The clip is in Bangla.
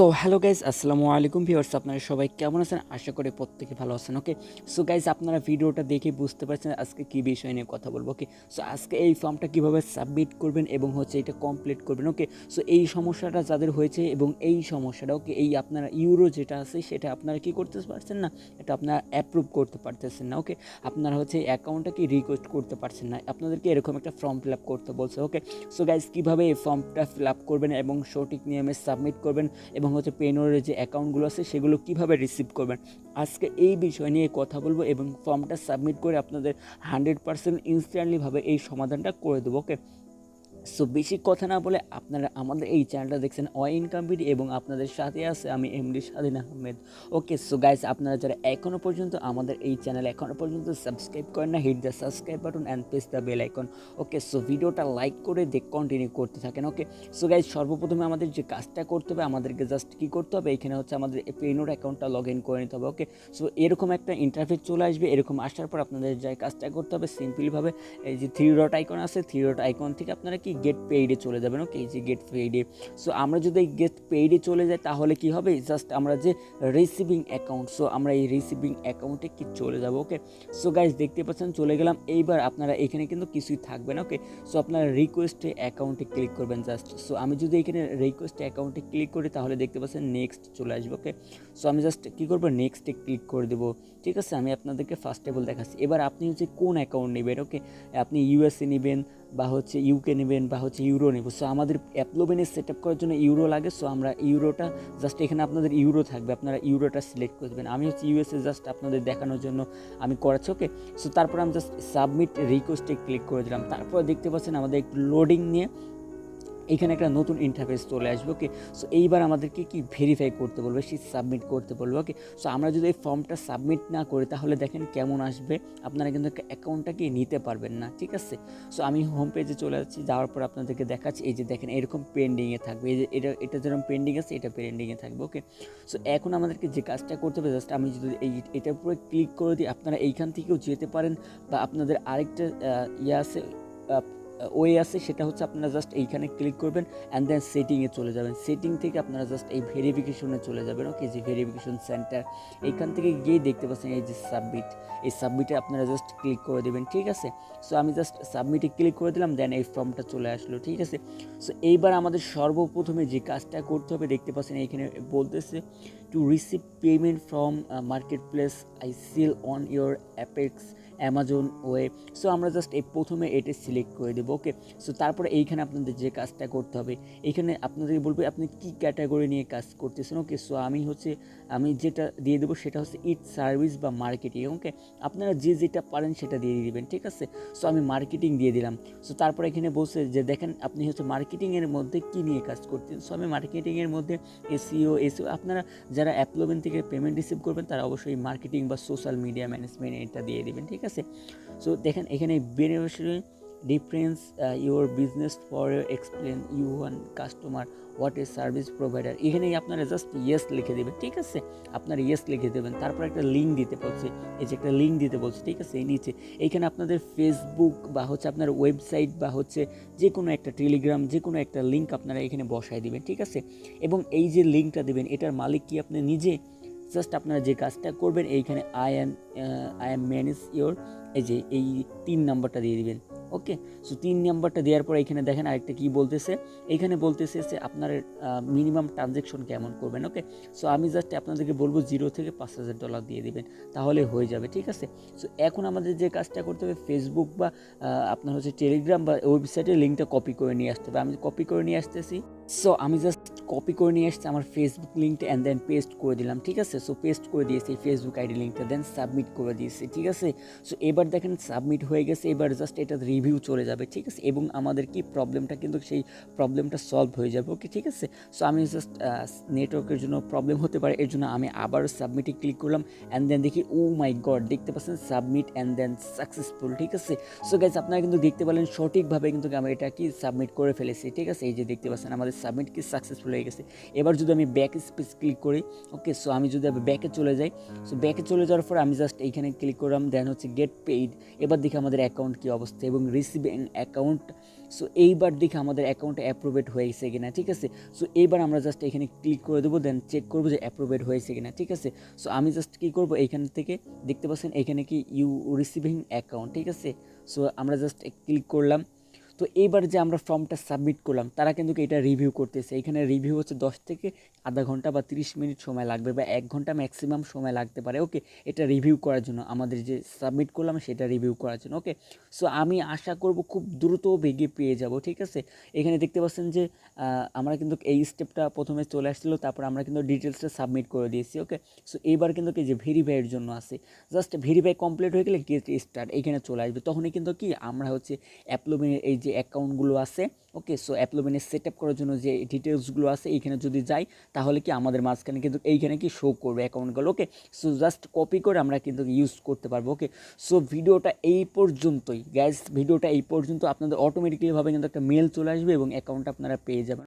সো হ্যালো গাইজ, আসসালামু আলাইকুম ভিউয়ার্স। আপনারা সবাই কেমন আছেন? আশা করি প্রত্যেকে ভালো আছেন। ওকে, সো গাইজ, আপনারা ভিডিওটা দেখে বুঝতে পারছেন আজকে কী বিষয় নিয়ে কথা বলবো। ওকে, সো আজকে এই ফর্মটা কীভাবে সাবমিট করবেন এবং এটা কমপ্লিট করবেন। ওকে, সো এই সমস্যাটা যাদের হয়েছে এবং এই সমস্যাটা, ওকে, এই আপনারা ইউরো যেটা আছে সেটা আপনারা কী করতে পারছেন না, এটা আপনারা অ্যাপ্রুভ করতে পারতেছেন না। ওকে, আপনারা অ্যাকাউন্টটাকে রিকোয়েস্ট করতে পারছেন না, আপনাদেরকে এরকম একটা ফর্ম ফিল আপ করতে বলছে। ওকে, সো গাইজ, কীভাবে এই ফর্মটা ফিল আপ করবেন এবং সঠিক নিয়মে সাবমিট করবেন এবং পেনোরের যে অ্যাকাউন্টগুলো আছে সেগুলো কিভাবে রিসিভ করবেন, আজকে এই বিষয় নিয়ে কথা বলবো এবং ফর্মটা সাবমিট করে আপনাদের 100% ইনস্ট্যান্টলিভাবে এই সমাধানটা করে দেবো। ওকে, সো বেশি কথা না বলে আপনারা আমাদের এই চ্যানেলটা দেখছেন ওয়াই ইনকাম ভিডিও এবং আপনাদের সাথে আছে আমি এমডি স্বাধীন আহমেদ। ওকে, সো গাইস, আপনারা যারা এখনও পর্যন্ত আমাদের এই চ্যানেল এখনও পর্যন্ত সাবস্ক্রাইব করেন না, hit the subscribe button and press the bell icon. Okay, so ভিডিওটা লাইক করে কন্টিনিউ করতে থাকেন। ওকে, সো গাইস, সর্বপ্রথমে আমাদের যে কাজটা করতে হবে, আমাদেরকে জাস্ট কী করতে হবে, এখানে আমাদের পেনোর অ্যাকাউন্টটা লগ ইন করে নিতে হবে। ওকে, সো এরকম একটা ইন্টারফেস চলে আসবে। এরকম আসার পর আপনাদের যে কাজটা করতে হবে সিম্পলিভাবে এই যে 3 ডট আইকন আছে, 3 ডট আইকন থেকে আপনারা গেট পেইডে চলে যাবেন। ওকে, এই যে গেট পেইডে। সো আমরা যদি এই গেট পেইডে চলে যাই তাহলে কি হবে, জাস্ট আমরা যে রিসিভিং অ্যাকাউন্ট, সো আমরা এই রিসিভিং অ্যাকাউন্টে চলে যাব। ওকে, সো গাইজ, দেখতে পাচ্ছেন চলে গেলাম। এইবার আপনারা এখানে কিন্তু কিছুই থাকবে না। ওকে, সো আপনারা রিকোয়েস্টে অ্যাকাউন্টে ক্লিক করবেন জাস্ট। সো আমি যদি এখানে রিকোয়েস্টে অ্যাকাউন্টে ক্লিক করি তাহলে দেখতে পাচ্ছেন নেক্সট চলে আসবে। ওকে, সো আমি জাস্ট কী করবো, নেক্সটে ক্লিক করে দেবো। ঠিক আছে, আমি আপনাদেরকে ফার্স্ট অফ অল দেখাচ্ছি। এবার আপনি কোন অ্যাকাউন্ট নেবেন। ওকে, আপনি ইউএসএ নেবেন বা ইউকে নেবেন বা ইউরো নেব। সো আমাদের অ্যাপলোবেনে সেট আপ করার জন্য ইউরো লাগে। সো আমরা ইউরোটা জাস্ট এখানে আপনাদের ইউরো থাকবে, আপনারা ইউরোটা সিলেক্ট করে দেবেন। আমি ইউএসএ জাস্ট আপনাদের দেখানোর জন্য আমি করাচ্ছি। ওকে, সো তারপর আমি জাস্ট সাবমিট রিকোয়েস্টে ক্লিক করে দিলাম। তারপর দেখতে পাচ্ছেন আমাদের একটু লোডিং নিয়ে এখানে একটা নতুন ইন্টারফেস চলে আসবে। ওকে, সো এইবার আমাদেরকে ভেরিফাই করতে বলবে, সাবমিট করতে বলবে। ওকে, সো আমরা যদি এই ফর্মটা সাবমিট না করি তাহলে দেখেন কেমন আসবে, আপনারা কিন্তু অ্যাকাউন্টটা নিতে পারবেন না। ঠিক আছে, সো আমি হোম পেজে চলে যাচ্ছি, যাওয়ার পর আপনাদেরকে দেখাচ্ছি। এই যে দেখেন এরকম পেন্ডিংয়ে থাকবে, এই যে এটা যেরকম পেন্ডিং আছে এটা পেন্ডিংয়ে থাকবে। ওকে, সো এখন আমাদেরকে যে কাজটা করতে হবে, জাস্ট আমি যদি এটার উপরে ক্লিক করে দিই আপনারা এইখান থেকেও যেতে পারেন, বা আপনাদের আরেকটা আছে ওয়ে আছে, সেটা আপনারা জাস্ট এইখানে ক্লিক করবেন অ্যান্ড দেন সেটিংয়ে চলে যাবেন। সেটিং থেকে আপনারা জাস্ট এই ভেরিফিকেশনে চলে যাবেন। ওকে, যে ভেরিফিকেশন সেন্টার, এইখান থেকে গিয়ে দেখতে পাচ্ছেন এই যে সাবমিট, এই সাবমিটে আপনারা জাস্ট ক্লিক করে দেবেন। ঠিক আছে, সো আমি জাস্ট সাবমিটে ক্লিক করে দিলাম, দেন এই ফর্মটা চলে আসলো। ঠিক আছে, সো এইবার আমাদের সর্বপ্রথমে যে কাজটা করতে হবে, দেখতে পাচ্ছেন এইখানে বলতেছে to receive payment from market place I sell on your apex Amazon web. So আমরা জাস্ট এই প্রথমে এটা সিলেক্ট করে দেবো। ওকে, সো তারপরে এইখানে আপনাদের যে কাজটা করতে হবে, এইখানে আপনাদেরকে বলবে আপনি কী ক্যাটাগরি নিয়ে কাজ করতেছেন। ওকে, সো আমি যেটা দিয়ে দেবো সেটা ইট সার্ভিস বা মার্কেটিং। ওকে, আপনারা যেটা পারেন সেটা দিয়ে দিবেন। ঠিক আছে, সো আমি মার্কেটিং দিয়ে দিলাম। সো তারপরে এখানে বলছে যে দেখেন আপনি মার্কেটিংয়ের মধ্যে কী নিয়ে কাজ করতেন। সো আমি মার্কেটিংয়ের মধ্যে এসইও আপনারা যারা অ্যাপলোবেন থেকে পেমেন্ট রিসিভ করবেন তারা অবশ্যই মার্কেটিং বা সোশ্যাল মিডিয়া ম্যানেজমেন্ট এটা দিয়ে দেবেন। ঠিক আছে, সো দেখেন এখানে beneficiary difference your business for explain you one customer what a service provider, এখানে আপনারা জাস্ট ইয়েস লিখে দেবেন। ঠিক আছে, আপনারা ইয়েস লিখে দেবেন। তারপর একটা লিঙ্ক দিতে বলছে, এই যে একটা লিঙ্ক দিতে বলছে। ঠিক আছে, এই নিচে এইখানে আপনাদের ফেসবুক বা আপনার ওয়েবসাইট বা যে কোনো একটা টেলিগ্রাম, যে কোনো একটা লিঙ্ক আপনারা এখানে বসায় দিবেন। ঠিক আছে, এবং এই যে লিঙ্কটা দেবেন এটার মালিক কি আপনি নিজে, জাস্ট আপনারা যে কাজটা করবেন এইখানে আই এম ম্যানেজ ইওর, এই যে এই 3 নাম্বারটা দিয়ে দিবেন। ওকে, সো 3 নাম্বারটা দেওয়ার পর এখানে দেখেন আরেকটা কি বলতেছে, এইখানে বলতেছে যে আপনার মিনিমাম ট্রানজ্যাকশন কেমন করবেন। ওকে, সো আমি জাস্ট আপনাদেরকে বলবো $0 থেকে $5,000 দিয়ে দিবেন, তাহলে হয়ে যাবে। ঠিক আছে, সো এখন আমাদের যে কাজটা করতে হবে, ফেসবুক বা আপনার টেলিগ্রাম বা ওয়েবসাইটের লিঙ্কটা কপি করে নিয়ে আসতে হবে। আমি কপি করে নিয়ে আসতেছি। সো আমি জাস্ট কপি করে নিয়ে আসছি আমার ফেসবুক লিঙ্কটা অ্যান্ড দেন পেস্ট করে দিলাম। ঠিক আছে, সো পেস্ট করে দিয়েছি ফেসবুক আইডি লিঙ্কটা, দেন সাবমিট করে দিয়েছি। ঠিক আছে, সো এবার দেখেন সাবমিট হয়ে গেছে। এবার জাস্ট এটা রিভিউ চলে যাবে। ঠিক আছে, এবং আমাদের প্রবলেমটা কিন্তু সেই প্রবলেমটা সলভ হয়ে যাবে। ওকে, ঠিক আছে, সো আমি জাস্ট নেটওয়ার্কের জন্য প্রবলেম হতে পারে, এর জন্য আমি আবার সাবমিটে ক্লিক করলাম অ্যান্ড দেন দেখি ও মাই গড, দেখতে পাচ্ছেন সাবমিট অ্যান্ড দেন সাকসেসফুল। ঠিক আছে, সো গাইজ আপনারা কিন্তু দেখতে পেলেন সঠিকভাবে কিন্তু আমি এটা সাবমিট করে ফেলেছি। ঠিক আছে, এই যে দেখতে পাচ্ছেন আমাদের সাবমিট কি সাকসেসফুল হয়ে গেছে। এবার যদি আমি ব্যাক স্পেস ক্লিক করি, ওকে, সো আমি যদি ব্যাকে চলে যাই, সো ব্যাকে চলে যাওয়ার পর আমি জাস্ট এইখানে ক্লিক করলাম, দেন হচ্ছে গেট পেইড। এবার দেখি আমাদের অ্যাকাউন্ট কী অবস্থা এবং রিসিভিং অ্যাকাউন্ট। সো এইবার দেখি আমাদের অ্যাকাউন্টে অ্যাপ্রুভেড হয়েছে কিনা, ঠিক আছে। সো এইবার আমরা জাস্ট এখানে ক্লিক করে দেবো, দেন চেক করবো যে অ্যাপ্রুভেড হয়েছে কিনা, ঠিক আছে। সো আমি জাস্ট কী করবো, এইখান থেকে দেখতে পাচ্ছেন এখানে কি ইউ রিসিভিং অ্যাকাউন্ট, ঠিক আছে। সো আমরা জাস্ট ক্লিক করলাম। তো এইবার যে আমরা ফর্মটা সাবমিট করলাম তারা কিন্তু এটা রিভিউ করতেছে। এখানে রিভিউ হচ্ছে 10 থেকে আধা ঘন্টা বা 30 মিনিট সময় লাগবে, বা 1 ঘন্টা ম্যাক্সিমাম সময় লাগতে পারে, ওকে, এটা রিভিউ করার জন্য, আমাদের যে সাবমিট করলাম সেটা রিভিউ করার জন্য, ওকে। সো আমি আশা করব খুব দ্রুত বেগে পেয়ে যাব, ঠিক আছে। এখানে দেখতে পাচ্ছেন যে আমরা কিন্তু এই স্টেপটা প্রথমে চলে আসছিলো, তারপর আমরা কিন্তু ডিটেলসটা সাবমিট করে দিয়েছি, ওকে। সো এইবার কিন্তু কি যে ভেরিফাইয়ের জন্য আছে, জাস্ট ভেরিফাই কমপ্লিট হয়ে গেলে গেট স্টার্ট এখানে চলে আসবে। তখনই কিন্তু কি আমরা হচ্ছে অ্যাপ্লোবিনের এই যে অ্যাকাউন্টগুলো আছে, ওকে, সো অ্যাপ্লোবিনের সেট আপ করার জন্য যে ডিটেলসগুলো আছে এইখানে যদি যাই তাহলে কি আমাদের মাঝখানে কিন্তু এইখানে কি শো করবে অ্যাকাউন্টগুলো, ওকে। সো জাস্ট কপি করে আমরা কিন্তু ইউজ করতে পারবো, ওকে। সো ভিডিওটা এই পর্যন্তই গাইস, ভিডিওটা এই পর্যন্ত। আপনাদের অটোমেটিক্যালিভাবে কিন্তু একটা মেল চলে আসবে এবং অ্যাকাউন্ট আপনারা পেয়ে যাবেন।